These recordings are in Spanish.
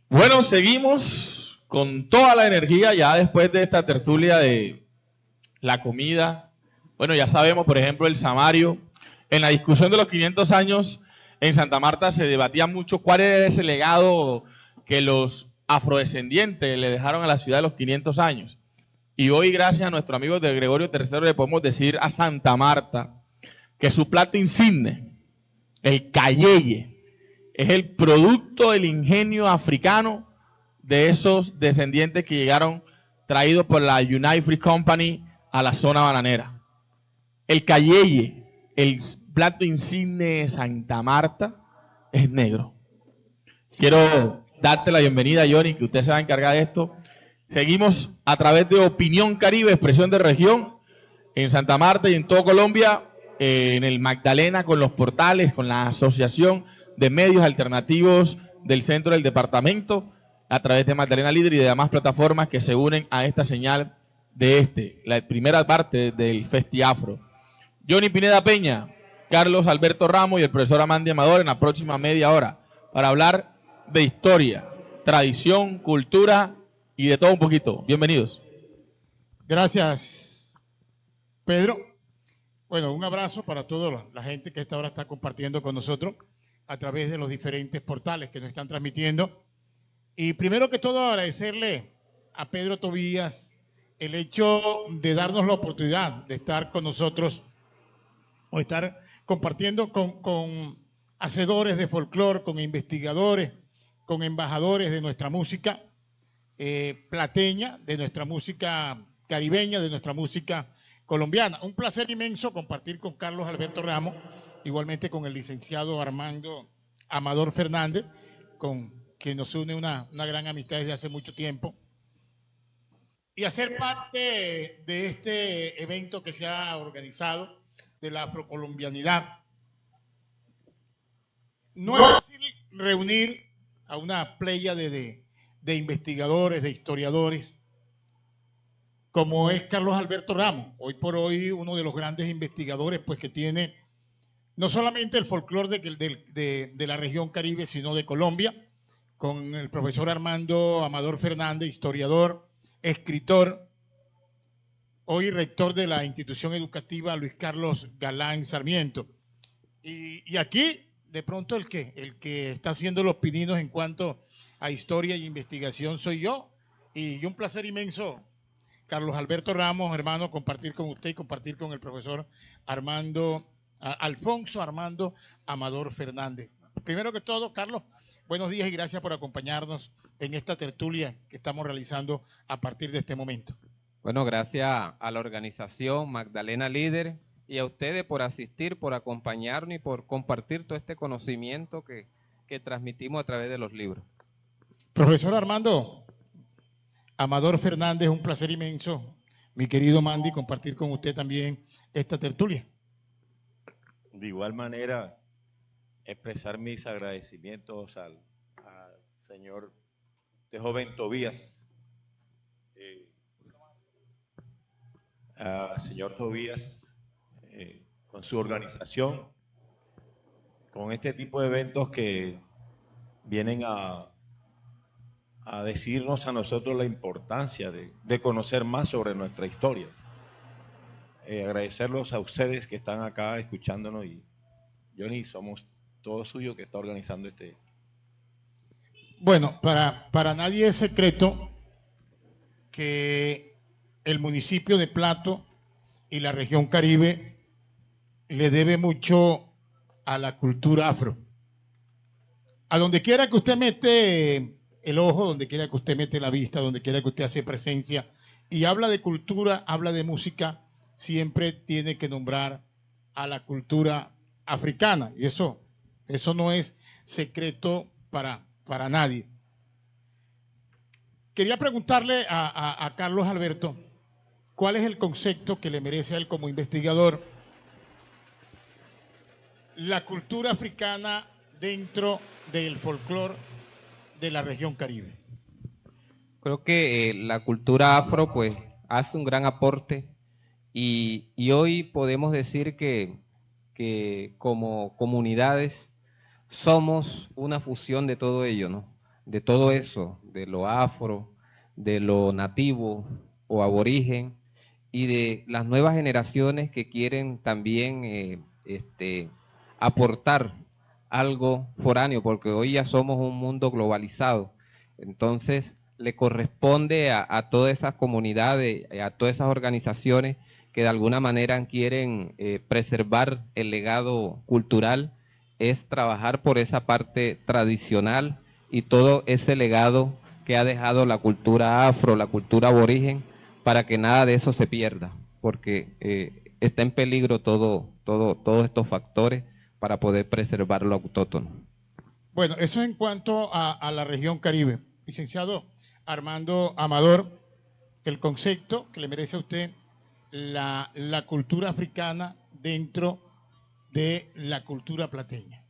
Bueno, seguimos con toda la energía ya después de esta tertulia de la comida. Bueno, ya sabemos, por ejemplo, el Samario. En la discusión de los 500 años en Santa Marta se debatía mucho cuál era ese legado que los afrodescendientes le dejaron a la ciudad de los 500 años. Y hoy, gracias a nuestro amigo de Gregorio III, le podemos decir a Santa Marta que su plato insigne, el cayeye, es el producto del ingenio africano de esos descendientes que llegaron traídos por la United Fruit Company a la zona bananera. El cayeye, el plato insigne de Santa Marta, es negro. Quiero darte la bienvenida, Johnny, que usted se va a encargar de esto. Seguimos a través de Opinión Caribe, expresión de región, en Santa Marta y en todo Colombia, en el Magdalena, con los portales, con la Asociación de Medios Alternativos del Centro del Departamento, a través de Magdalena Líder y de demás plataformas que se unen a esta señal de la primera parte del Festiafro. Johnny Pineda Peña, Carlos Alberto Ramos y el profesor Amandi Amador en la próxima media hora para hablar de historia, tradición, cultura y de todo un poquito. Bienvenidos. Gracias, Pedro. Bueno, un abrazo para toda la gente que a esta hora está compartiendo con nosotros a través de los diferentes portales que nos están transmitiendo. Y primero que todo agradecerle a Pedro Tobías el hecho de darnos la oportunidad de estar con nosotros o estar compartiendo con hacedores de folclore, con investigadores, con embajadores de nuestra música plateña, de nuestra música caribeña, de nuestra música colombiana. Un placer inmenso compartir con Carlos Alberto Ramos, igualmente con el licenciado Armando Amador Fernández, con quien nos une una gran amistad desde hace mucho tiempo, y hacer parte de este evento que se ha organizado de la afrocolombianidad. No es fácil reunir a una playa de investigadores, de historiadores, como es Carlos Alberto Ramos, hoy por hoy uno de los grandes investigadores pues, que tiene no solamente el folclore de la región Caribe, sino de Colombia, con el profesor Armando Amador Fernández, historiador, escritor, hoy rector de la institución educativa Luis Carlos Galán Sarmiento. Y aquí, de pronto, el que está haciendo los pininos en cuanto a historia y investigación soy yo, y un placer inmenso, Carlos Alberto Ramos, hermano, compartir con usted y compartir con el profesor Alfonso Armando Amador Fernández. Primero que todo, Carlos, buenos días y gracias por acompañarnos en esta tertulia que estamos realizando a partir de este momento. Bueno, gracias a la organización Magdalena Líder y a ustedes por asistir, por acompañarnos y por compartir todo este conocimiento que transmitimos a través de los libros. Profesor Armando Amador Fernández, un placer inmenso, mi querido Mandy, compartir con usted también esta tertulia. De igual manera, expresar mis agradecimientos al señor de joven Tobías, al señor Tobías, con su organización, con este tipo de eventos que vienen a decirnos a nosotros la importancia de conocer más sobre nuestra historia. Agradecerlos a ustedes que están acá escuchándonos y Johnny, somos todos suyos que está organizando este. Bueno, para nadie es secreto que el municipio de Plato y la región Caribe le debe mucho a la cultura afro. A donde quiera que usted mete el ojo, donde quiera que usted mete la vista, donde quiera que usted hace presencia y habla de cultura, habla de música, siempre tiene que nombrar a la cultura africana. Y eso no es secreto para nadie. Quería preguntarle a Carlos Alberto, ¿cuál es el concepto que le merece a él como investigador la cultura africana dentro del folclore de la región Caribe? Creo que la cultura afro pues hace un gran aporte y hoy podemos decir que como comunidades somos una fusión de todo ello, ¿no? de todo eso, de lo afro, de lo nativo o aborigen, y de las nuevas generaciones que quieren también aportar algo foráneo, porque hoy ya somos un mundo globalizado. Entonces, le corresponde a todas esas comunidades, a todas esas organizaciones que de alguna manera quieren preservar el legado cultural, es trabajar por esa parte tradicional y todo ese legado que ha dejado la cultura afro, la cultura aborigen, para que nada de eso se pierda, porque está en peligro todos estos factores para poder preservar lo autóctono. Bueno, eso en cuanto a la región Caribe. Licenciado Armando Amador, el concepto que le merece a usted la cultura africana dentro de la cultura plateña.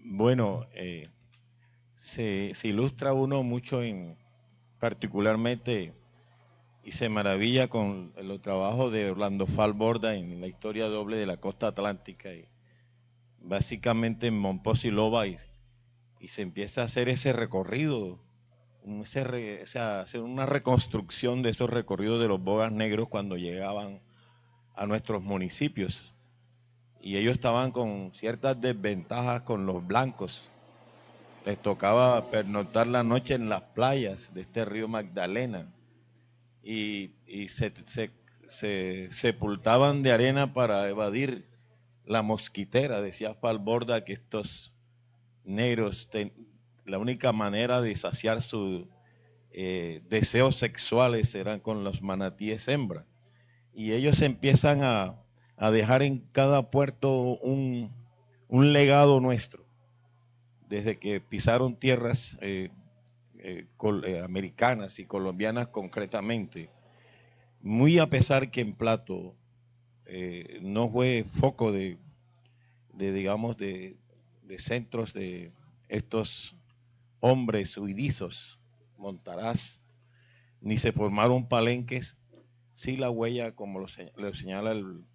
Bueno, se ilustra uno mucho particularmente, y se maravilla con los trabajos de Orlando Falborda en la historia doble de la costa atlántica, y básicamente en Mompox y Loba, y se empieza a hacer ese recorrido, hacer una reconstrucción de esos recorridos de los bogas negros cuando llegaban a nuestros municipios. Y ellos estaban con ciertas desventajas con los blancos. Les tocaba pernoctar la noche en las playas de este río Magdalena, y se sepultaban de arena para evadir la mosquitera. Decía Falborda que estos negros, la única manera de saciar sus deseos sexuales eran con los manatíes hembra. Y ellos empiezan a dejar en cada puerto un legado nuestro, desde que pisaron tierras americanas y colombianas concretamente, muy a pesar que en Plato no fue foco de centros de estos hombres huidizos, Montaraz, ni se formaron palenques. Sí, la huella, como lo señala el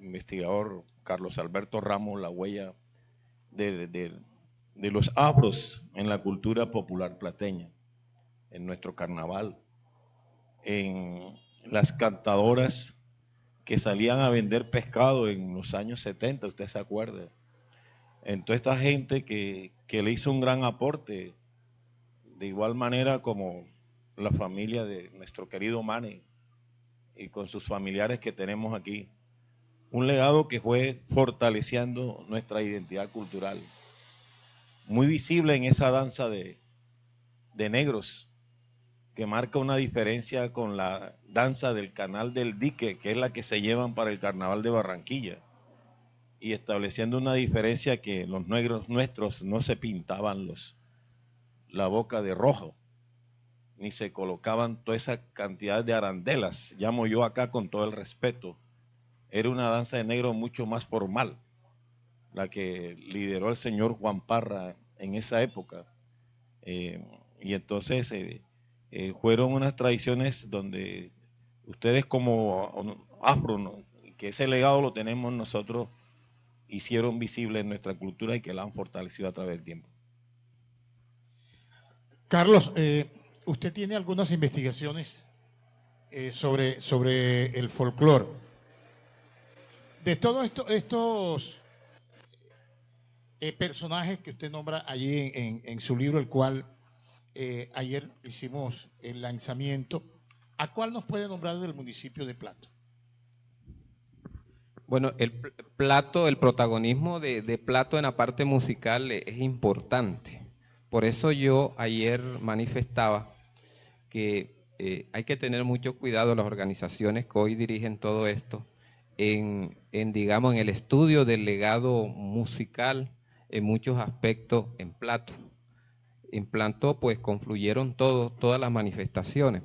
investigador Carlos Alberto Ramos, la huella de los afros en la cultura popular plateña, en nuestro carnaval, en las cantadoras que salían a vender pescado en los años 70, usted se acuerda. En toda esta gente que le hizo un gran aporte, de igual manera como la familia de nuestro querido Mane y con sus familiares que tenemos aquí. Un legado que fue fortaleciendo nuestra identidad cultural. Muy visible en esa danza de negros, que marca una diferencia con la danza del Canal del Dique, que es la que se llevan para el Carnaval de Barranquilla, y estableciendo una diferencia que los negros nuestros no se pintaban la boca de rojo, ni se colocaban toda esa cantidad de arandelas, llamo yo acá con todo el respeto. Era una danza de negro mucho más formal, la que lideró el señor Juan Parra en esa época. Y entonces fueron unas tradiciones donde ustedes como afro, ¿no?, que ese legado lo tenemos nosotros, hicieron visible en nuestra cultura y que la han fortalecido a través del tiempo. Carlos, usted tiene algunas investigaciones sobre el folclore. De todos estos personajes que usted nombra allí en su libro, el cual ayer hicimos el lanzamiento, ¿a cuál nos puede nombrar del municipio de Plato? Bueno, el protagonismo de Plato en la parte musical es importante. Por eso yo ayer manifestaba que hay que tener mucho cuidado las organizaciones que hoy dirigen todo esto digamos, en el estudio del legado musical en muchos aspectos en Plato. En Plato pues confluyeron todas las manifestaciones.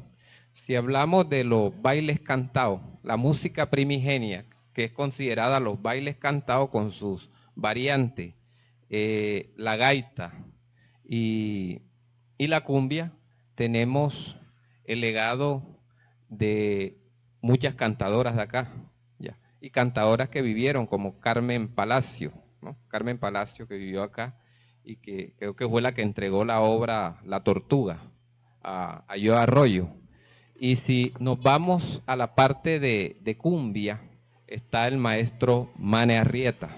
Si hablamos de los bailes cantados, la música primigenia, que es considerada los bailes cantados con sus variantes, la gaita y la cumbia, tenemos el legado de muchas cantadoras de acá, ¿ya? Y cantadoras que vivieron, como Carmen Palacio, ¿no? Carmen Palacio, que vivió acá, y que creo que fue la que entregó la obra La Tortuga a Joe Arroyo. Y si nos vamos a la parte de cumbia, está el maestro Mane Arrieta,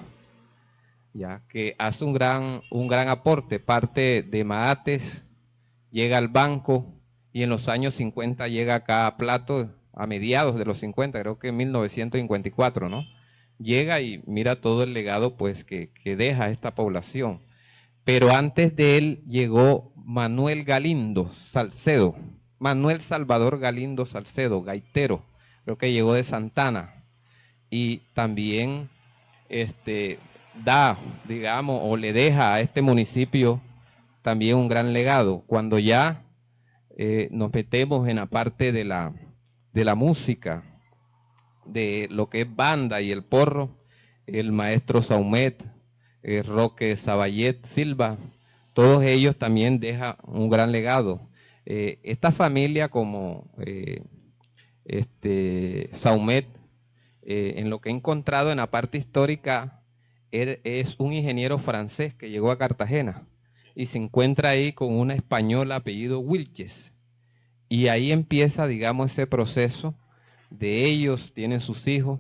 ya que hace un gran aporte, parte de Maates, llega al banco y en los años 50 llega acá a Plato, a mediados de los 50, creo que en 1954, ¿no? Llega y mira todo el legado pues que deja esta población. Pero antes de él llegó Manuel Galindo Salcedo, Manuel Salvador Galindo Salcedo, gaitero, creo que llegó de Santana, y también da, digamos, o le deja a este municipio también un gran legado. Cuando ya nos metemos en la parte de la música, de lo que es banda y el porro, el maestro Saumet, Roque Saballet Silva, todos ellos también dejan un gran legado. Esta familia como Saumet, en lo que he encontrado en la parte histórica, es un ingeniero francés que llegó a Cartagena y se encuentra ahí con una española apellido Wilches. Y ahí empieza, digamos, ese proceso de ellos, tienen sus hijos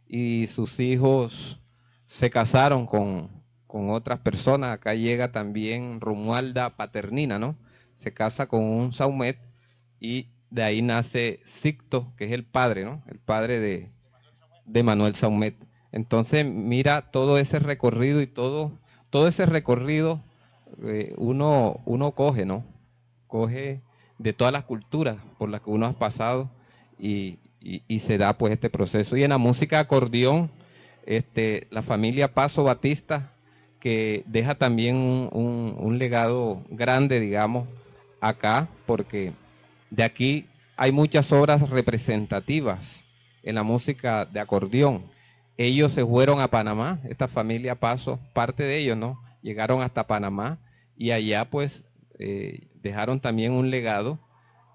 y sus hijos se casaron con otras personas. Acá llega también Romualda Paternina, ¿no? Se casa con un Saumet y de ahí nace Sicto, que es el padre, ¿no? El padre de Manuel Saumet. Entonces, mira todo ese recorrido y todo ese recorrido uno coge, ¿no? Coge de todas las culturas por las que uno ha pasado y se da pues este proceso. Y en la música acordeón, la familia Paso Batista, que deja también un legado grande, digamos, acá, porque de aquí hay muchas obras representativas en la música de acordeón. Ellos se fueron a Panamá, esta familia Paso, parte de ellos, ¿no? Llegaron hasta Panamá y allá pues dejaron también un legado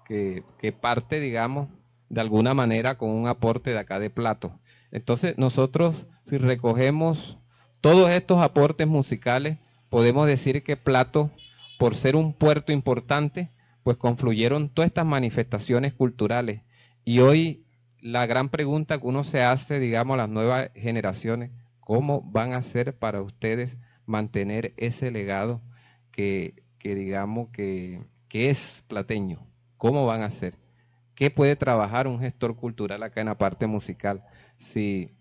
que parte, digamos, de alguna manera con un aporte de acá de Plato. Entonces nosotros, si recogemos todos estos aportes musicales, podemos decir que Plato, por ser un puerto importante, pues confluyeron todas estas manifestaciones culturales. Y hoy la gran pregunta que uno se hace, digamos, a las nuevas generaciones, ¿cómo van a hacer para ustedes mantener ese legado que digamos, que es plateño? ¿Cómo van a hacer? ¿Qué puede trabajar un gestor cultural acá en la parte musical? Si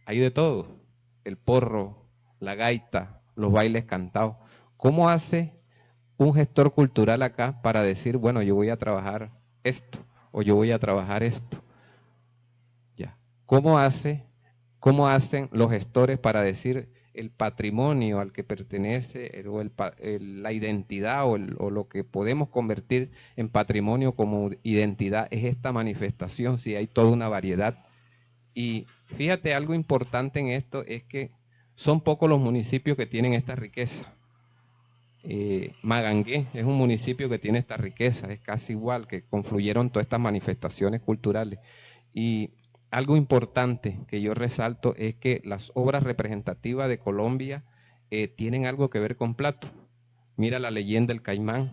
hay de todo, el porro, la gaita, los bailes cantados. ¿Cómo hace un gestor cultural acá para decir, bueno, yo voy a trabajar esto o yo voy a trabajar esto? Ya. ¿Cómo hacen los gestores para decir el patrimonio al que pertenece o la identidad o lo que podemos convertir en patrimonio como identidad es esta manifestación, si hay toda una variedad? Y fíjate, algo importante en esto es que son pocos los municipios que tienen esta riqueza. Magangué es un municipio que tiene esta riqueza, es casi igual, que confluyeron todas estas manifestaciones culturales. Y algo importante que yo resalto es que las obras representativas de Colombia tienen algo que ver con Plato. Mira la leyenda del Caimán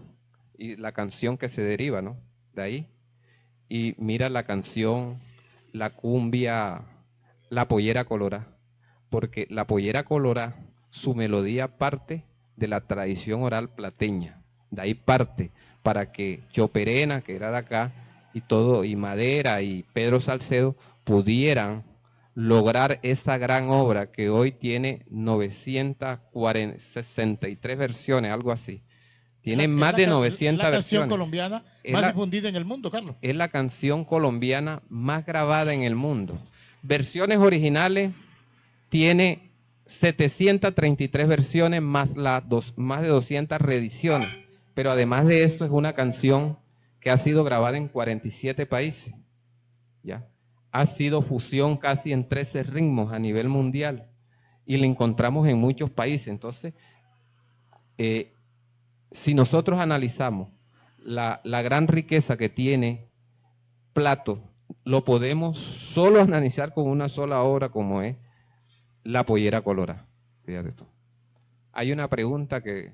y la canción que se deriva, ¿no? De ahí. Y mira la canción, la cumbia, la pollera colorá, porque la pollera colorá, su melodía parte de la tradición oral plateña. De ahí parte para que Choperena, que era de acá, y Madera y Pedro Salcedo pudieran lograr esa gran obra que hoy tiene 963 versiones, algo así. Tiene más de 900 versiones. Es la canción colombiana más difundida en el mundo, Carlos. Es la canción colombiana más grabada en el mundo. Versiones originales tiene 733 versiones más más de 200 reediciones. Pero además de eso es una canción que ha sido grabada en 47 países. ¿Ya? Ha sido fusión casi en 13 ritmos a nivel mundial y la encontramos en muchos países. Entonces, si nosotros analizamos la gran riqueza que tiene Plato, lo podemos solo analizar con una sola obra como es La Pollera Colorá. Fíjate esto. Hay una pregunta que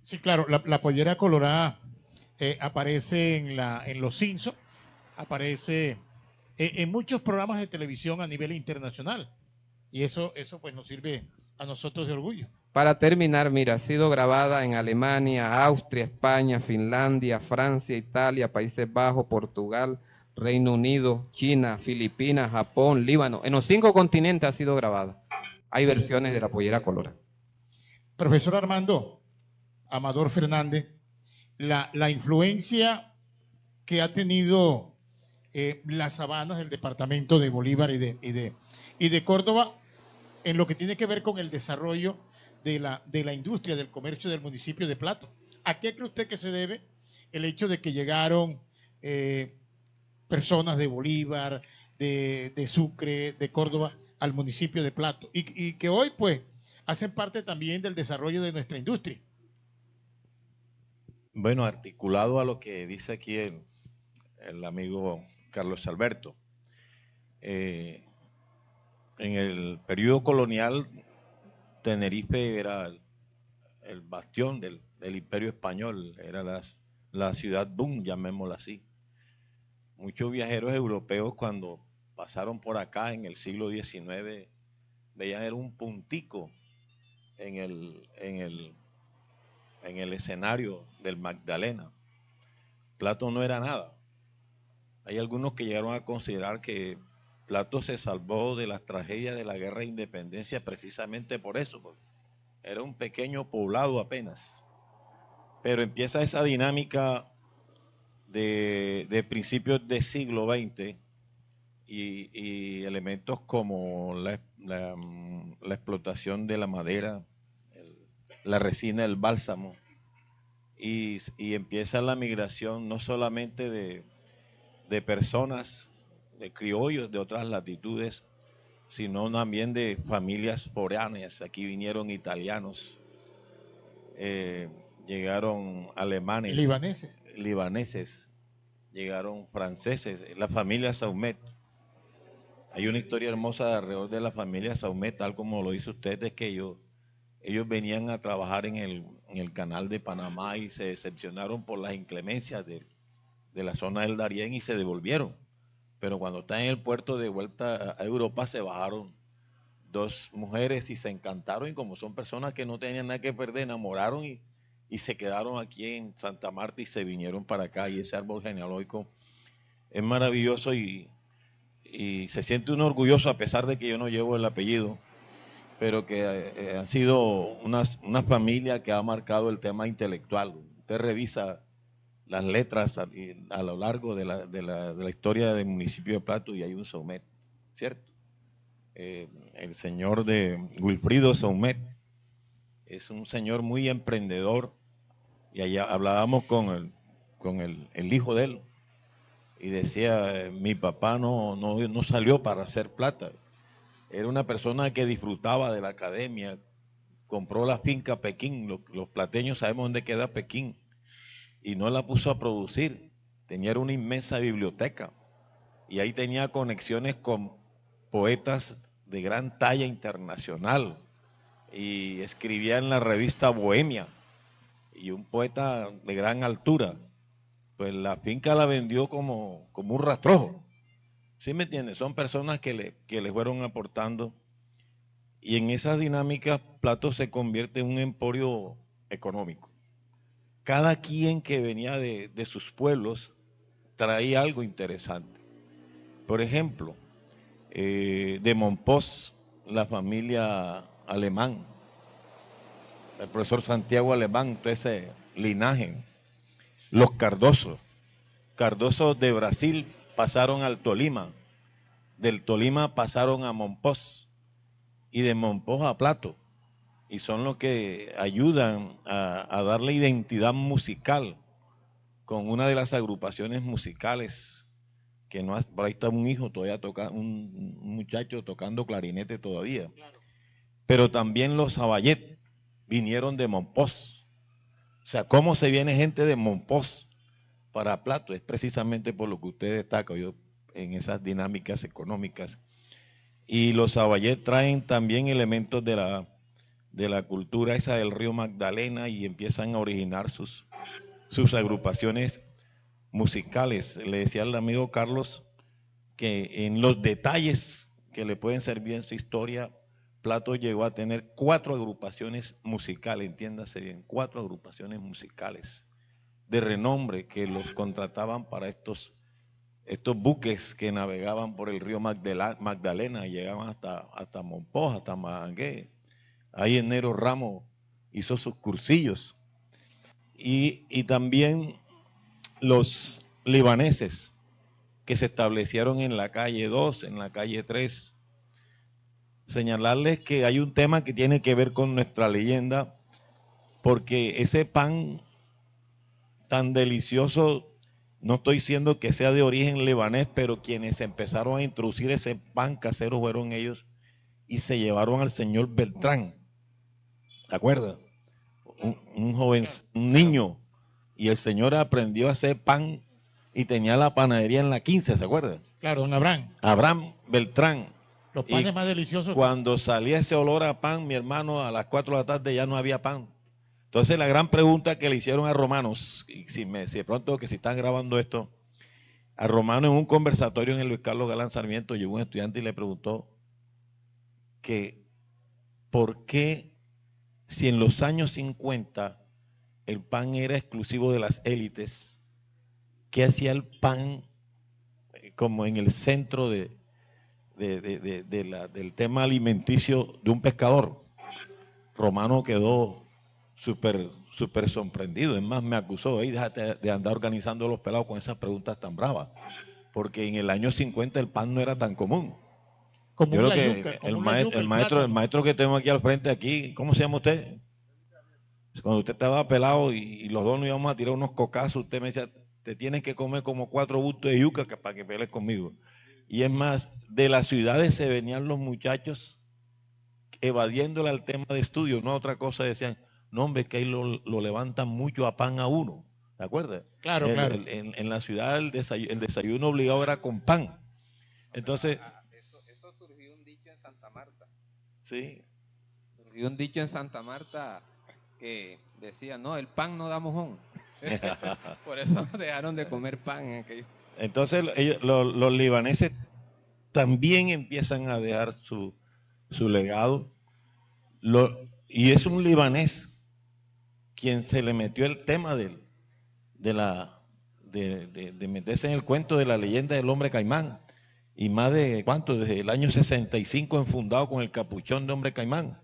Sí, claro, la pollera colorada aparece en Los Simpsons, aparece en muchos programas de televisión a nivel internacional. Y eso pues nos sirve a nosotros de orgullo. Para terminar, mira, ha sido grabada en Alemania, Austria, España, Finlandia, Francia, Italia, Países Bajos, Portugal, Reino Unido, China, Filipinas, Japón, Líbano. En los 5 continentes ha sido grabada. Hay versiones de la pollera colorada. Profesor Armando Amador Fernández, la influencia que ha tenido las sabanas del departamento de Bolívar y de Córdoba en lo que tiene que ver con el desarrollo de la industria del comercio del municipio de Plato. ¿A qué cree usted que se debe el hecho de que llegaron personas de Bolívar, de Sucre, de Córdoba al municipio de Plato y que hoy pues hacen parte también del desarrollo de nuestra industria? Bueno, articulado a lo que dice aquí el amigo Carlos Alberto, en el periodo colonial, Tenerife era el bastión del imperio español, era la ciudad boom, llamémosla así. Muchos viajeros europeos cuando pasaron por acá en el siglo XIX veían era un puntico en el escenario del Magdalena. Plato no era nada. Hay algunos que llegaron a considerar que Plato se salvó de las tragedias de la guerra de independencia precisamente por eso, porque era un pequeño poblado apenas. Pero empieza esa dinámica de principios del siglo XX y elementos como la explotación de la madera, la resina, el bálsamo, y empieza la migración no solamente de personas, de criollos de otras latitudes, sino también de familias foráneas. Aquí vinieron italianos, llegaron alemanes, libaneses, llegaron franceses, la familia Saumet. Hay una historia hermosa alrededor de la familia Saumet, tal como lo dice usted, es que ellos venían a trabajar en el canal de Panamá y se decepcionaron por las inclemencias de la zona del Darién y se devolvieron. Pero cuando están en el puerto de vuelta a Europa se bajaron 2 mujeres y se encantaron, y como son personas que no tenían nada que perder, enamoraron y se quedaron aquí en Santa Marta y se vinieron para acá. Y ese árbol genealógico es maravilloso y se siente uno orgulloso, a pesar de que yo no llevo el apellido, pero que ha sido una familia que ha marcado el tema intelectual. Usted revisa las letras a lo largo de la historia del municipio de Plato y hay un Saumet, ¿cierto? El señor de Wilfrido Saumet es un señor muy emprendedor, y allá hablábamos con el hijo de él y decía, mi papá no salió para hacer plata, era una persona que disfrutaba de la academia, compró la finca Pekín, los plateños sabemos dónde queda Pekín, y no la puso a producir, tenía una inmensa biblioteca y ahí tenía conexiones con poetas de gran talla internacional y escribía en la revista Bohemia, y un poeta de gran altura, pues la finca la vendió como un rastrojo. ¿Sí me entiendes? Son personas que le fueron aportando, y en esas dinámicas Plato se convierte en un emporio económico. Cada quien que venía de sus pueblos traía algo interesante. Por ejemplo, de Mompós, la familia Alemán, el profesor Santiago Alemán, todo ese linaje. Los Cardosos de Brasil pasaron al Tolima, del Tolima pasaron a Mompós y de Mompós a Plato, y son los que ayudan a darle identidad musical con una de las agrupaciones musicales que no, por ahí está un hijo todavía un muchacho tocando clarinete todavía. Claro. Pero también los Saballet vinieron de Mompós. O sea, ¿cómo se viene gente de Mompós para Plato? Es precisamente por lo que usted destaca en esas dinámicas económicas. Y los Saballet traen también elementos de de la cultura esa del río Magdalena y empiezan a originar sus agrupaciones musicales. Le decía al amigo Carlos que en los detalles que le pueden servir en su historia, Plato llegó a tener 4 agrupaciones musicales, entiéndase bien, 4 agrupaciones musicales de renombre que los contrataban para estos buques que navegaban por el río Magdalena y llegaban hasta Monpós, hasta Magangué. Ahí en Nero Ramos hizo sus cursillos. Y también los libaneses que se establecieron en la calle 2, en la calle 3. Señalarles que hay un tema que tiene que ver con nuestra leyenda, porque ese pan tan delicioso, no estoy diciendo que sea de origen libanés, pero quienes empezaron a introducir ese pan casero fueron ellos y se llevaron al señor Beltrán, ¿te acuerdas? Un joven, un niño, y el señor aprendió a hacer pan y tenía la panadería en la 15, ¿se acuerda? Claro, don Abraham. Abraham Beltrán. Los panes más deliciosos. Cuando salía ese olor a pan, mi hermano, a las 4 de la tarde ya no había pan. Entonces la gran pregunta que le hicieron a Romanos, y si de pronto que si están grabando esto, a Romano en un conversatorio en el Luis Carlos Galán Sarmiento llegó un estudiante y le preguntó que por qué si en los años 50 el pan era exclusivo de las élites, ¿qué hacía el pan como en el centro del tema alimenticio de un pescador? Romano quedó súper sorprendido. Es más, me acusó, déjate de andar organizando los pelados con esas preguntas tan bravas, porque en el año 50 el pan no era tan común. Como yo creo que el maestro que tengo aquí al frente, aquí, ¿cómo se llama usted? Cuando usted estaba pelado y los dos nos íbamos a tirar unos cocazos, usted me decía, te tienes que comer como 4 bustos de yuca para que pelees conmigo. Y es más, de las ciudades se venían los muchachos evadiéndole al tema de estudio, no otra cosa, decían, no hombre, que ahí lo levantan mucho a pan a uno, ¿te acuerdas? Claro. En la ciudad el desayuno obligado era con pan. Entonces... Eso surgió un dicho en Santa Marta. Sí. Surgió un dicho en Santa Marta que decía, no, el pan no da mojón. Por eso dejaron de comer pan en aquello. Entonces los libaneses también empiezan a dejar su legado. Y es un libanés quien se le metió el tema de meterse en el cuento de la leyenda del hombre caimán. Y más de, ¿cuánto? Desde el año 65 enfundado con el capuchón de hombre caimán.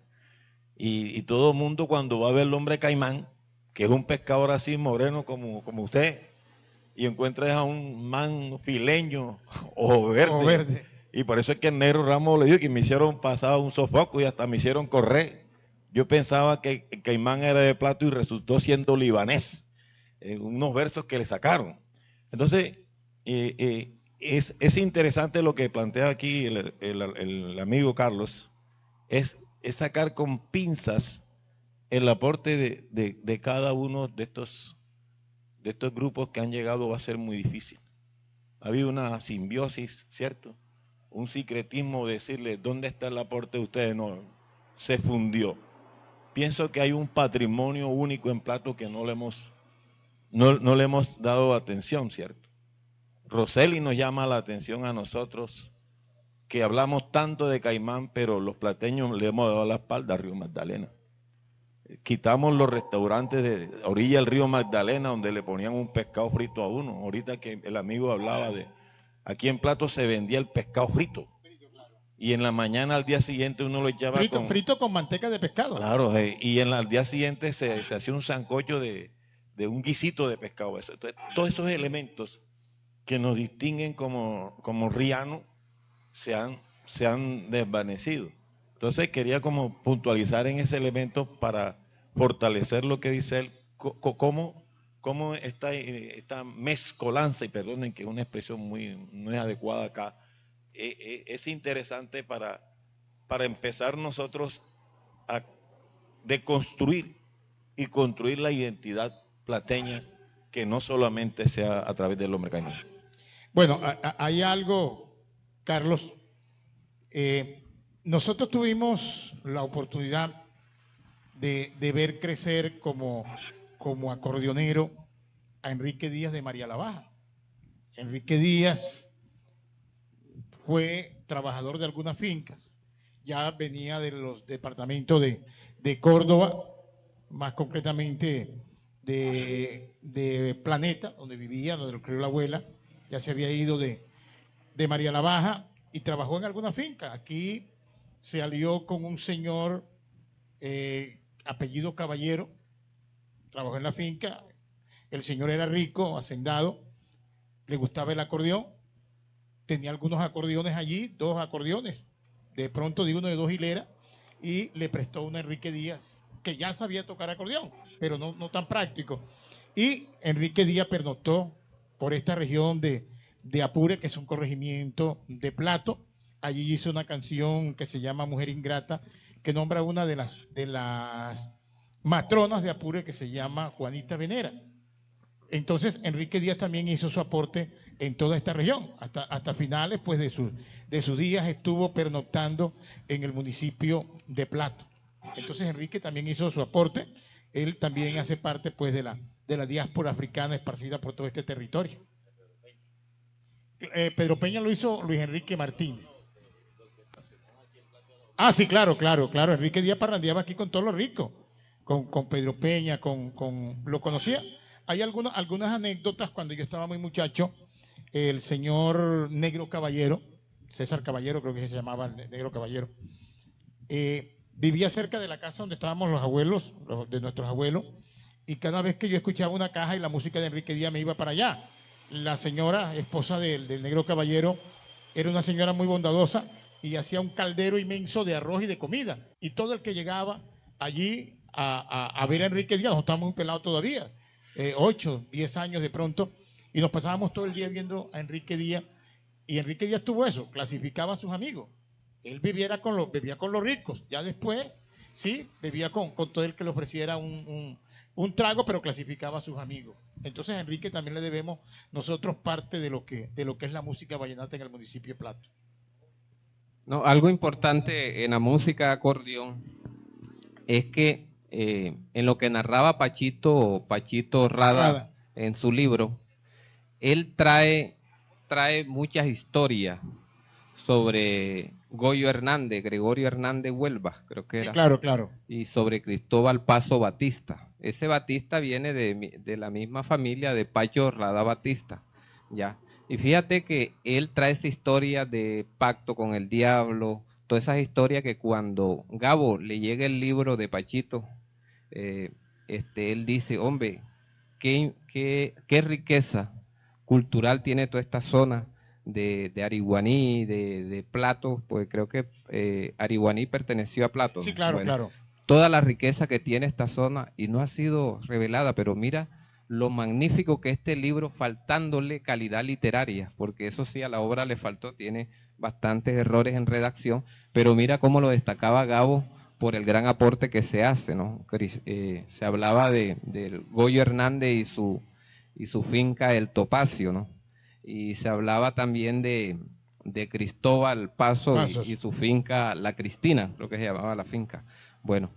Y todo el mundo cuando va a ver el hombre caimán, que es un pescador así moreno como usted, y encuentras a un man fileño o verde. Y por eso es que el Negro Ramos le dijo que me hicieron pasar un sofoco y hasta me hicieron correr. Yo pensaba que el caimán era de Plato y resultó siendo libanés. Unos versos que le sacaron. Entonces, es interesante lo que plantea aquí el amigo Carlos, es sacar con pinzas el aporte de cada uno de estos grupos que han llegado. Va a ser muy difícil. Ha habido una simbiosis, ¿cierto? Un secretismo, decirle, ¿dónde está el aporte de ustedes? No, se fundió. Pienso que hay un patrimonio único en Plato que no le hemos dado atención, ¿cierto? Roseli nos llama la atención a nosotros, que hablamos tanto de Caimán, pero los plateños le hemos dado la espalda al río Magdalena. Quitamos los restaurantes de orilla del río Magdalena donde le ponían un pescado frito a uno. Ahorita que el amigo hablaba aquí en Plato se vendía el pescado frito. Y en la mañana al día siguiente uno lo echaba frito con manteca de pescado. Claro, y al día siguiente se hacía un sancocho de un guisito de pescado. Entonces, todos esos elementos que nos distinguen como rianos se han desvanecido. Entonces quería como puntualizar en ese elemento para fortalecer lo que dice él, cómo esta mezcolanza, y perdonen que es una expresión no es adecuada acá, es interesante para empezar nosotros a deconstruir y construir la identidad plateña que no solamente sea a través del hombre caimán. Bueno, hay algo, Carlos. Nosotros tuvimos la oportunidad de ver crecer como acordeonero a Enrique Díaz de María la Baja. Enrique Díaz fue trabajador de algunas fincas, ya venía de los departamentos de Córdoba, más concretamente de Planeta, donde vivía, donde lo crió la abuela, ya se había ido de María la Baja y trabajó en alguna finca. Aquí se alió con un señor apellido Caballero, trabajó en la finca, el señor era rico, hacendado, le gustaba el acordeón, tenía algunos acordeones allí, 2 acordeones, de pronto de uno de 2 hileras, y le prestó uno a Enrique Díaz, que ya sabía tocar acordeón, pero no tan práctico. Y Enrique Díaz pernoctó por esta región de Apure, que es un corregimiento de Plato. Allí hizo una canción que se llama Mujer Ingrata, que nombra una de las matronas de Apure, que se llama Juanita Venera. Entonces Enrique Díaz también hizo su aporte en toda esta región. Hasta finales pues, de sus días estuvo pernoctando en el municipio de Plato. Entonces Enrique también hizo su aporte. Él también hace parte pues, de la diáspora africana esparcida por todo este territorio. Pedro Peña lo hizo Luis Enrique Martínez. Ah, sí, claro. Enrique Díaz parrandeaba aquí con todos los ricos, con Pedro Peña, lo conocía. Hay algunas anécdotas cuando yo estaba muy muchacho. El señor Negro Caballero, César Caballero, creo que se llamaba el Negro Caballero, vivía cerca de la casa donde estábamos los abuelos, de nuestros abuelos, y cada vez que yo escuchaba una caja y la música de Enrique Díaz me iba para allá. La señora, esposa del Negro Caballero, era una señora muy bondadosa y hacía un caldero inmenso de arroz y de comida. Y todo el que llegaba allí a ver a Enrique Díaz, nosotros estábamos muy pelados todavía, 8, 10 años de pronto, y nos pasábamos todo el día viendo a Enrique Díaz. Y Enrique Díaz tuvo eso, clasificaba a sus amigos. Él bebía con los ricos. Ya después, sí, bebía con todo el que le ofreciera un trago, pero clasificaba a sus amigos. Entonces a Enrique también le debemos nosotros parte de lo que es la música vallenata en el municipio de Plato. No, algo importante en la música acordeón es que en lo que narraba Pachito Rada en su libro, él trae muchas historias sobre Goyo Hernández, Gregorio Hernández Huelva, creo que era. Sí, claro. Y sobre Cristóbal Paso Batista. Ese Batista viene de la misma familia de Pacho Rada Batista, ¿ya? Y fíjate que él trae esa historia de pacto con el diablo, todas esas historias que cuando Gabo le llega el libro de Pachito, él dice, hombre, qué riqueza cultural tiene toda esta zona de Ariguaní, de Plato, pues creo que Ariguaní perteneció a Plato. Sí, claro, bueno, claro. Toda la riqueza que tiene esta zona y no ha sido revelada, pero mira lo magnífico que este libro, faltándole calidad literaria, porque eso sí a la obra le faltó, tiene bastantes errores en redacción, pero mira cómo lo destacaba Gabo por el gran aporte que se hace, ¿no? Se hablaba del Goyo Hernández y su finca El Topacio, ¿no? Y se hablaba también de Cristóbal Pasos y su finca La Cristina, creo que se llamaba la finca. Bueno,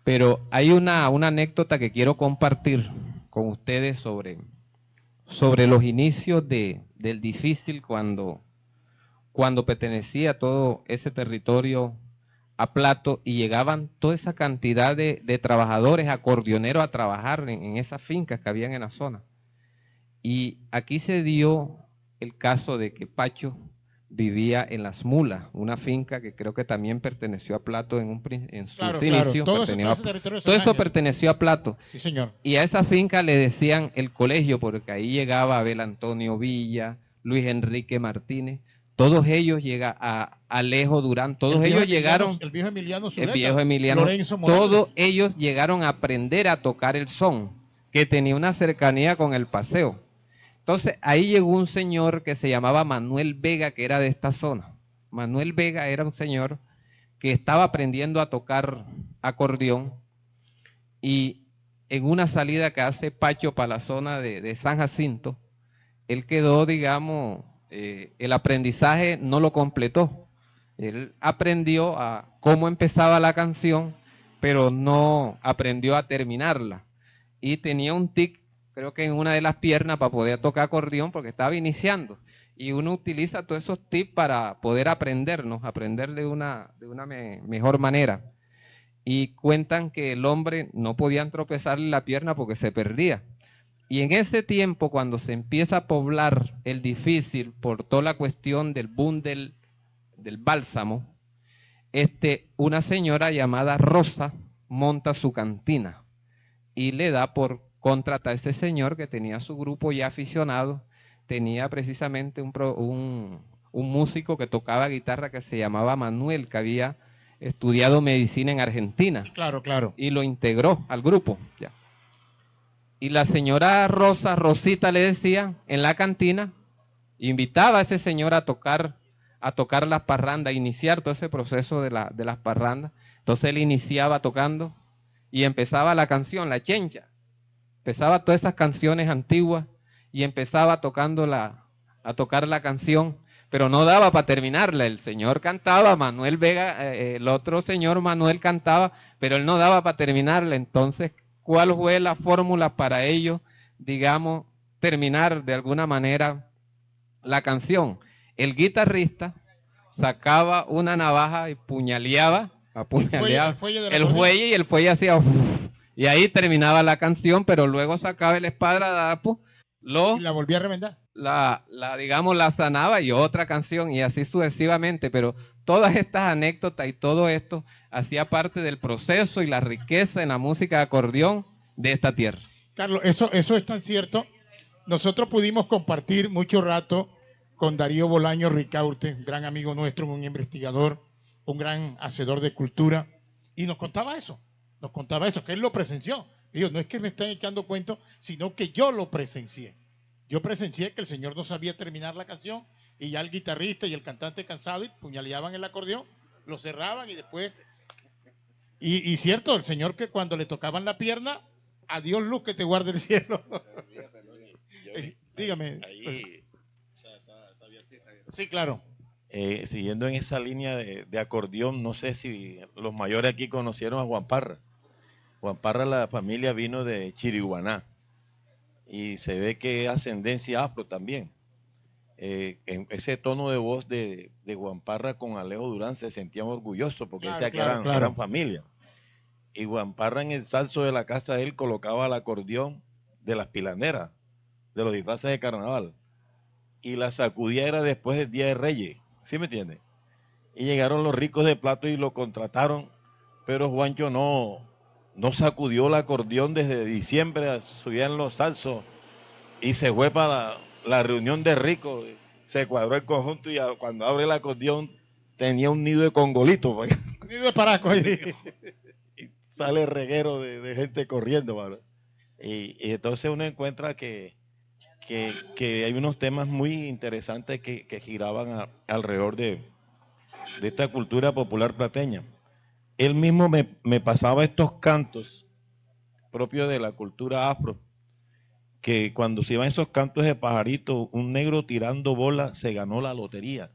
pero hay una anécdota que quiero compartir con ustedes sobre los inicios del difícil cuando pertenecía todo ese territorio a Plato y llegaban toda esa cantidad de trabajadores, acordeoneros a trabajar en esas fincas que habían en la zona. Y aquí se dio el caso de que Pacho vivía en Las Mulas, una finca que creo que también perteneció a Plato en sus inicios. Todo eso perteneció a Plato. Sí, señor. Y a esa finca le decían el colegio, porque ahí llegaba Abel Antonio Villa, Luis Enrique Martínez, todos ellos llegan a Alejo Durán, todos ellos llegaron. El viejo Emiliano Zuleta, el viejo Emiliano, Lorenzo Morales. Todos ellos llegaron a aprender a tocar el son, que tenía una cercanía con el paseo. Entonces, ahí llegó un señor que se llamaba Manuel Vega, que era de esta zona. Manuel Vega era un señor que estaba aprendiendo a tocar acordeón y en una salida que hace Pacho para la zona de San Jacinto, él quedó, digamos, el aprendizaje no lo completó. Él aprendió a cómo empezaba la canción, pero no aprendió a terminarla. Y tenía un tic, creo que en una de las piernas para poder tocar acordeón porque estaba iniciando. Y uno utiliza todos esos tips para poder aprender de una mejor manera. Y cuentan que el hombre no podía tropezarle la pierna porque se perdía. Y en ese tiempo, cuando se empieza a poblar el difícil por toda la cuestión del boom del bálsamo, una señora llamada Rosa monta su cantina y le da por contratar a ese señor que tenía su grupo ya aficionado, tenía precisamente un músico que tocaba guitarra que se llamaba Manuel, que había estudiado medicina en Argentina. Claro, claro. Y lo integró al grupo. Ya. Y la señora Rosita le decía, en la cantina, invitaba a ese señor a tocar las parrandas, a iniciar todo ese proceso de las parrandas. Entonces él iniciaba tocando y empezaba la canción, la chencha. Empezaba todas esas canciones antiguas y empezaba a tocar la canción, pero no daba para terminarla. El señor cantaba, Manuel Vega, el otro señor Manuel cantaba, pero él no daba para terminarla. Entonces, ¿cuál fue la fórmula para ellos, digamos, terminar de alguna manera la canción? El guitarrista sacaba una navaja y apuñaleaba el fuelle, y el fuelle hacía uff, y ahí terminaba la canción, pero luego sacaba el esparadrapo, y la volvía a remendar. Digamos, la sanaba y otra canción y así sucesivamente, pero todas estas anécdotas y todo esto hacía parte del proceso y la riqueza en la música de acordeón de esta tierra. Carlos, eso es tan cierto. Nosotros pudimos compartir mucho rato con Darío Bolaño Ricaurte, un gran amigo nuestro, un investigador, un gran hacedor de cultura, y nos contaba eso, que él lo presenció. Digo, no es que me estén echando cuentos, sino que yo lo presencié. Yo presencié que el señor no sabía terminar la canción y ya el guitarrista y el cantante cansado y puñaleaban el acordeón, lo cerraban y después... Y cierto, el señor que cuando le tocaban la pierna, adiós luz que te guarde el cielo. Dígame. Ahí, Sí, claro. siguiendo en esa línea de acordeón, no sé si los mayores aquí conocieron a Juan Parra. Juan Parra, la familia vino de Chiriguaná y se ve que es ascendencia afro también. En ese tono de voz de Juan Parra con Alejo Durán se sentían orgullosos porque decía que eran familia. Y Juan Parra en el salso de la casa de él colocaba el acordeón de las pilaneras, de los disfraces de carnaval. Y la sacudía era después del Día de Reyes, ¿sí me entiendes? Y llegaron los ricos de Plato y lo contrataron, pero Juancho no sacudió el acordeón desde diciembre, subían los salsos y se fue para la reunión de ricos, se cuadró el conjunto y cuando abre el acordeón tenía un nido de congolito. Un nido de paraco ahí. Y sale reguero de gente corriendo, ¿vale? Y entonces uno encuentra que hay unos temas muy interesantes que giraban alrededor de esta cultura popular plateña. Él mismo me pasaba estos cantos propios de la cultura afro, que cuando se iban esos cantos de pajarito, un negro tirando bola se ganó la lotería.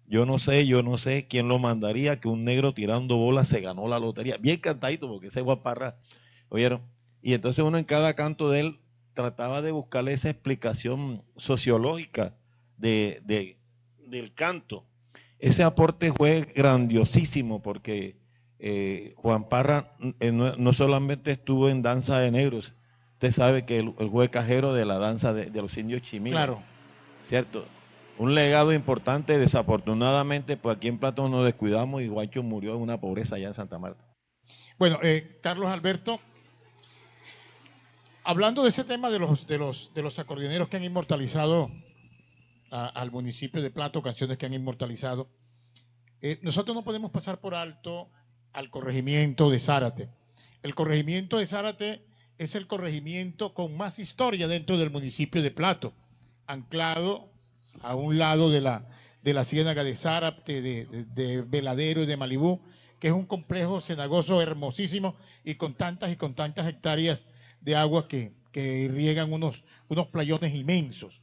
Yo no sé quién lo mandaría, que un negro tirando bola se ganó la lotería. Bien cantadito, porque ese Juan Parra, ¿oyeron? Y entonces uno en cada canto de él trataba de buscarle esa explicación sociológica del canto. Ese aporte fue grandiosísimo porque Juan Parra no solamente estuvo en danza de negros, usted sabe que él fue cajero de la danza de los indios chimíes. Claro. ¿Cierto? Un legado importante, desafortunadamente, pues aquí en Platón nos descuidamos y Juancho murió en una pobreza allá en Santa Marta. Bueno, Carlos Alberto, hablando de ese tema de los acordeoneros que han inmortalizado al municipio de Plato, canciones que han inmortalizado, nosotros no podemos pasar por alto al corregimiento de Zárate. El corregimiento de Zárate es el corregimiento con más historia dentro del municipio de Plato, anclado a un lado de la ciénaga de Zárate, de Veladero y de Malibú, que es un complejo cenagoso hermosísimo y con tantas hectáreas de agua que irriegan unos playones inmensos.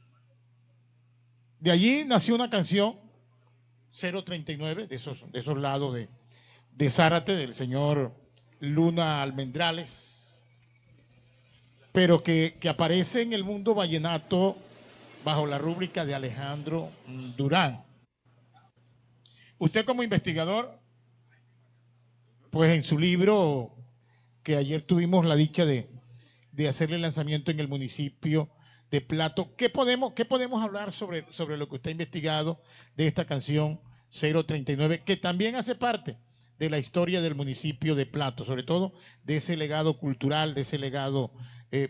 De allí nació una canción, 039, de esos lados de Zárate, del señor Luna Almendrales, pero que aparece en el mundo vallenato bajo la rúbrica de Alejandro Durán. Usted como investigador, pues en su libro, que ayer tuvimos la dicha de hacerle el lanzamiento en el municipio de Plato, ¿qué podemos hablar sobre lo que usted ha investigado de esta canción 039, que también hace parte de la historia del municipio de Plato, sobre todo de ese legado cultural, de ese legado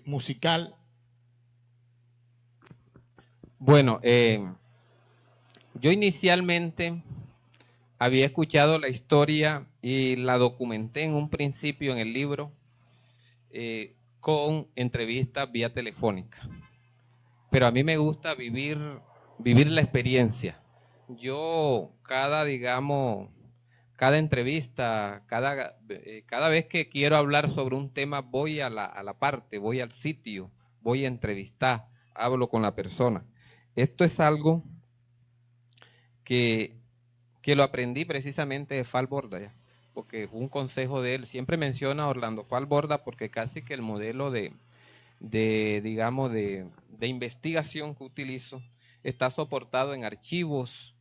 musical? Bueno, yo inicialmente había escuchado la historia y la documenté en un principio en el libro con entrevistas vía telefónica. Pero a mí me gusta vivir la experiencia. Yo cada entrevista, cada vez que quiero hablar sobre un tema, voy a la parte, voy al sitio, voy a entrevistar, hablo con la persona. Esto es algo que lo aprendí precisamente de Fal Borda, ¿ya? Porque un consejo de él, siempre menciona a Orlando Fal Borda porque casi que el modelo de investigación que utilizo está soportado en archivos,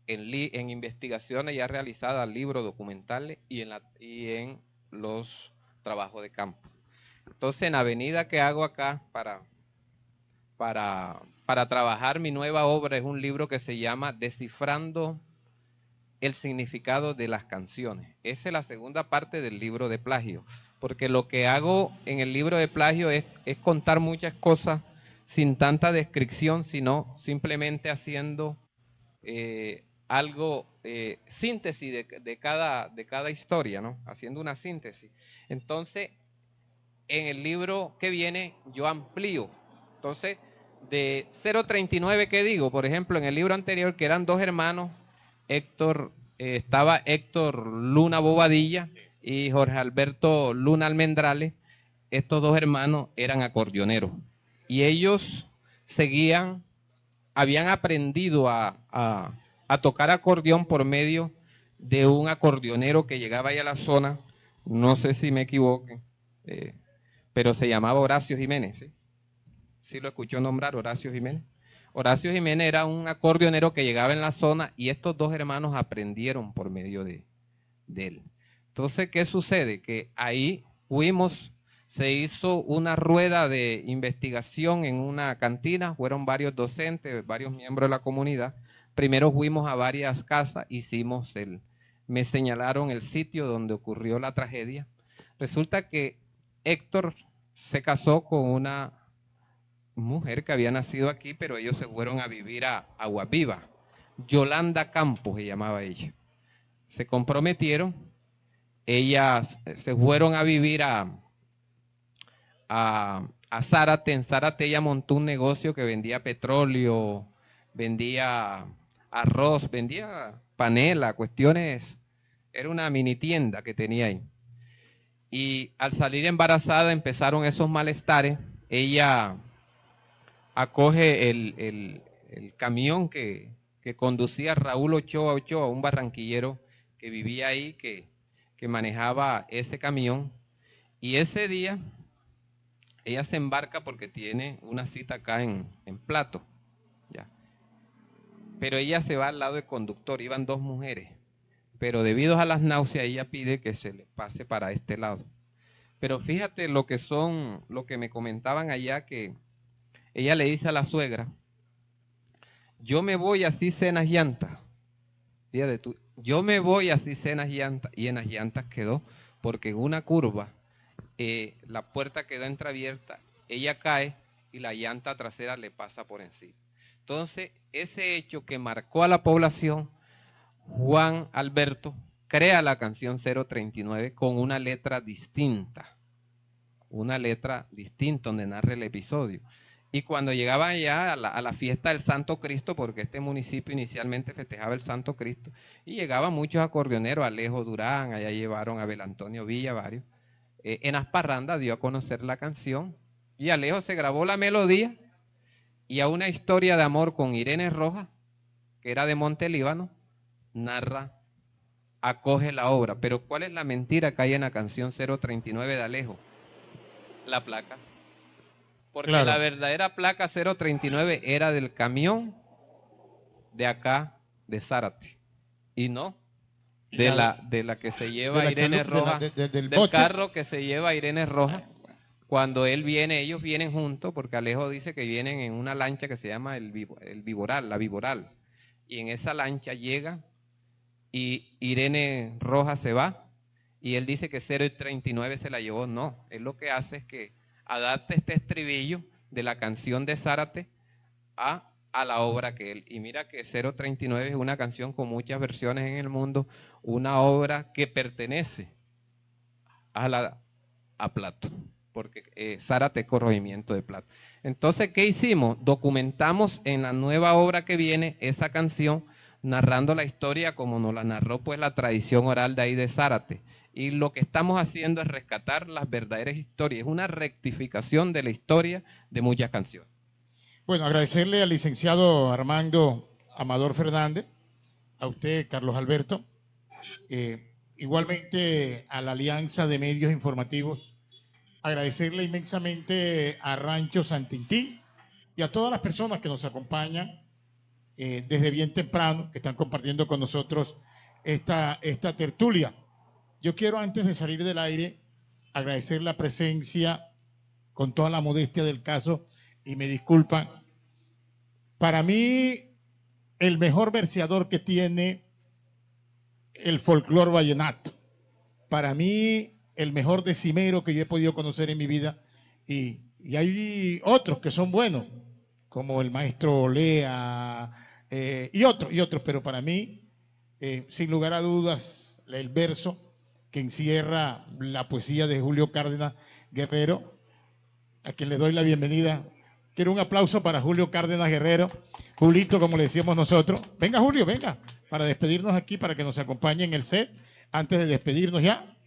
en investigaciones ya realizadas, libros documentales y en los trabajos de campo. Entonces, en la avenida que hago acá para trabajar mi nueva obra es un libro que se llama Descifrando el significado de las canciones. Esa es la segunda parte del libro de plagio, porque lo que hago en el libro de plagio es contar muchas cosas sin tanta descripción, sino simplemente haciendo algo, síntesis de cada historia, ¿no? Haciendo una síntesis. Entonces, en el libro que viene, yo amplío. Entonces, de 039, ¿qué digo? Por ejemplo, en el libro anterior, que eran dos hermanos, estaba Héctor Luna Bobadilla y Jorge Alberto Luna Almendrales. Estos dos hermanos eran acordeoneros y ellos habían aprendido a tocar acordeón por medio de un acordeonero que llegaba ahí a la zona, no sé si me equivoco, pero se llamaba Horacio Jiménez, ¿sí? ¿Sí lo escuchó nombrar, Horacio Jiménez? Horacio Jiménez era un acordeonero que llegaba en la zona y estos dos hermanos aprendieron por medio de él. Entonces, ¿qué sucede? Que ahí se hizo una rueda de investigación en una cantina, fueron varios docentes, varios miembros de la comunidad. Primero fuimos a varias casas, me señalaron el sitio donde ocurrió la tragedia. Resulta que Héctor se casó con una mujer que había nacido aquí, pero ellos se fueron a vivir a Aguaviva. Yolanda Campos se llamaba ella. Se comprometieron, ellas se fueron a vivir a Zárate. En Zárate ella montó un negocio que vendía petróleo, vendía arroz, vendía panela, cuestiones, era una mini tienda que tenía ahí. Y al salir embarazada empezaron esos malestares. Ella acoge el camión que conducía Raúl Ochoa, un barranquillero que vivía ahí, que manejaba ese camión. Y ese día ella se embarca porque tiene una cita acá en Plato, ¿ya? Pero ella se va al lado del conductor, iban dos mujeres, pero debido a las náuseas ella pide que se le pase para este lado. Pero fíjate lo que me comentaban allá, que ella le dice a la suegra: yo me voy así cenas llantas. Fíjate tú, yo me voy así cenas llantas. Y en las llantas quedó, porque en una curva la puerta quedó entreabierta, ella cae y la llanta trasera le pasa por encima. Entonces, ese hecho que marcó a la población, Juan Alberto crea la canción 039 con una letra distinta donde narra el episodio. Y cuando llegaban ya a la fiesta del Santo Cristo, porque este municipio inicialmente festejaba el Santo Cristo, y llegaban muchos acordeoneros, Alejo Durán, allá llevaron a Abel Antonio Villa, varios. En las parrandas dio a conocer la canción, y Alejo se grabó la melodía, y a una historia de amor con Irene Rojas, que era de Monte Líbano, narra acoge la obra. Pero ¿cuál es la mentira que hay en la canción 039 de Alejo? La placa. Porque Claro. la verdadera placa 039 era del camión de acá, de Zárate. Y no de la que se lleva de la Irene chalu- de la- Rojas, del del bote. carro que se lleva Irene Rojas. Cuando él viene, ellos vienen juntos, porque Alejo dice que vienen en una lancha que se llama el Viboral, la Viboral. Y en esa lancha llega y Irene Rojas se va y él dice que 039 se la llevó. No, él lo que hace es que adapta este estribillo de la canción de Zárate a la obra que él. Y mira que 039 es una canción con muchas versiones en el mundo, una obra que pertenece a Plato, porque Zárate es corregimiento de Plato. Entonces, ¿qué hicimos? Documentamos en la nueva obra que viene esa canción, narrando la historia como nos la narró pues la tradición oral de ahí de Zárate. Y lo que estamos haciendo es rescatar las verdaderas historias, es una rectificación de la historia de muchas canciones. Bueno, agradecerle al licenciado Armando Amador Fernández, a usted, Carlos Alberto, igualmente a la Alianza de Medios Informativos, agradecerle inmensamente a Rancho Santintín y a todas las personas que nos acompañan desde bien temprano, que están compartiendo con nosotros esta tertulia. Yo quiero, antes de salir del aire, agradecer la presencia, con toda la modestia del caso, y me disculpan, para mí el mejor verseador que tiene el folclor vallenato, para mí el mejor decimero que yo he podido conocer en mi vida, y hay otros que son buenos, como el maestro Lea y otros, pero para mí, sin lugar a dudas, el verso que encierra la poesía de Julio Cárdenas Guerrero, a quien le doy la bienvenida. Quiero un aplauso para Julio Cárdenas Guerrero, Julito, como le decíamos nosotros. Venga, Julio, venga, para despedirnos aquí, para que nos acompañe en el set, antes de despedirnos ya.